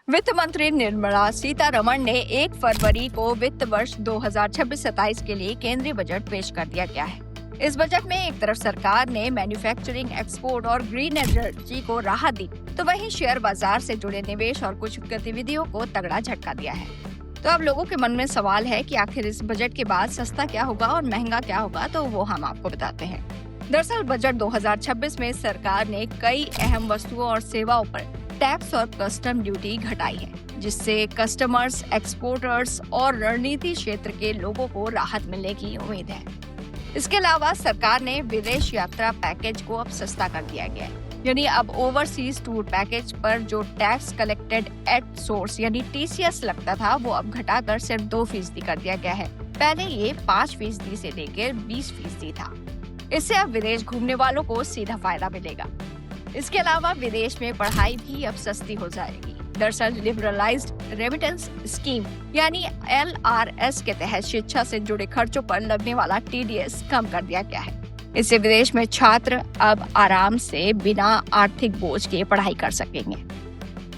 वित्त मंत्री निर्मला सीतारमण ने 1 फरवरी को वित्त वर्ष 2026-27 के लिए केंद्रीय बजट पेश कर दिया गया है। इस बजट में एक तरफ सरकार ने मैन्युफैक्चरिंग, एक्सपोर्ट और ग्रीन एनर्जी को राहत दी, तो वहीं शेयर बाजार से जुड़े निवेश और कुछ गतिविधियों को तगड़ा झटका दिया है। तो अब लोगों के मन में सवाल है कि आखिर इस बजट के बाद सस्ता क्या होगा और महंगा क्या होगा, तो वो हम आपको बताते हैं। दरअसल बजट 2026 में सरकार ने कई अहम वस्तुओं और सेवाओं पर टैक्स और कस्टम ड्यूटी घटाई है, जिससे कस्टमर्स, एक्सपोर्टर्स और रणनीति क्षेत्र के लोगों को राहत मिलने की उम्मीद है। इसके अलावा सरकार ने विदेश यात्रा पैकेज को अब सस्ता कर दिया गया है, यानी अब ओवरसीज टूर पैकेज पर जो टैक्स कलेक्टेड एट सोर्स यानी TCS लगता था, वो अब घटाकर सिर्फ 2% कर दिया गया है। पहले ये 5% से लेकर 20% था। इससे अब विदेश घूमने वालों को सीधा फायदा मिलेगा। इसके अलावा विदेश में पढ़ाई भी अब सस्ती हो जाएगी। दरअसल लिबरलाइज्ड रेमिटेंस स्कीम यानी LRS के तहत शिक्षा से जुड़े खर्चों पर लगने वाला TDS कम कर दिया गया है। इससे विदेश में छात्र अब आराम से बिना आर्थिक बोझ के पढ़ाई कर सकेंगे।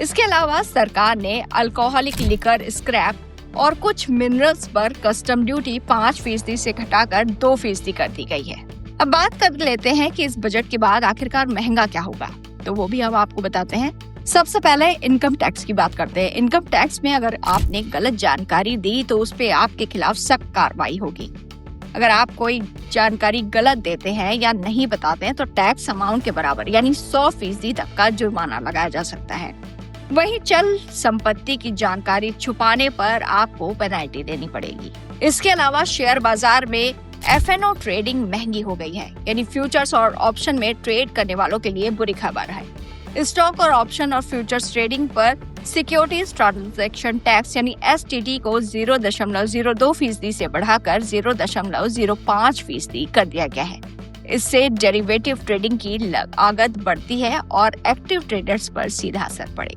इसके अलावा सरकार ने अल्कोहलिक लिकर, स्क्रैप और कुछ मिनरल्स पर कस्टम ड्यूटी 5% से घटाकर 2% कर दी गई है। अब बात कर लेते हैं कि इस बजट के बाद आखिरकार महंगा क्या होगा, तो वो भी हम आपको बताते हैं। सबसे पहले इनकम टैक्स की बात करते हैं। इनकम टैक्स में अगर आपने गलत जानकारी दी तो उस पे आपके खिलाफ सख्त कार्रवाई होगी। अगर आप कोई जानकारी गलत देते हैं या नहीं बताते हैं तो टैक्स अमाउंट के बराबर यानी 100% तक का जुर्माना लगाया जा सकता है। वहीं चल संपत्ति की जानकारी छुपाने पर आपको पेनल्टी देनी पड़ेगी। इसके अलावा शेयर बाजार में F&O ट्रेडिंग महंगी हो गई है, यानी फ्यूचर्स और ऑप्शन में ट्रेड करने वालों के लिए बुरी खबर है। स्टॉक और ऑप्शन और फ्यूचर्स ट्रेडिंग पर सिक्योरिटीज ट्रांजैक्शन टैक्स यानी STT को 0.02% से बढ़ाकर 0.05% कर दिया गया है। इससे डेरिवेटिव ट्रेडिंग की लागत बढ़ती है और एक्टिव ट्रेडर्स पर सीधा असर पड़ेगा।